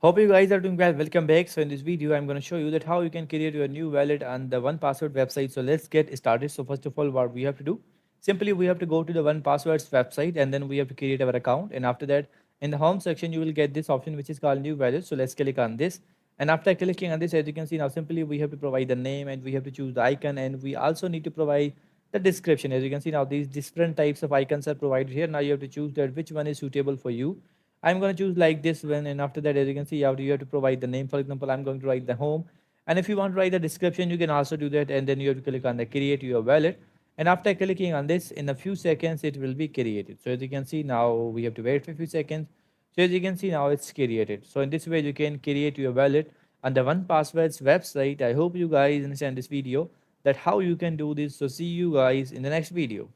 Hope you guys are doing well. Welcome back. So in this video, I'm going to show you that how you can create your new wallet on the One Password website. So let's get started. So first of all, what we have to do, simply we have to go to the One Passwords website and then we have to create our account. And after that, in the home section, you will get this option which is called New Wallet. So let's click on this. And after clicking on this, as you can see now, simply we have to provide the name and we have to choose the icon, and we also need to provide the description. As you can see now, these different types of icons are provided here. Now you have to choose that which one is suitable for you. I'm going to choose like this one, and after that, as you can see, you have to provide the name. For example, I'm going to write the home, and if you want to write the description, you can also do that, and then you have to click on the create your wallet. And after clicking on this, in a few seconds, it will be created. So as you can see now, we have to wait for a few seconds. So as you can see now, it's created. So in this way, you can create your wallet on the One Passwords website. I hope you guys understand this video that how you can do this. So see you guys in the next video.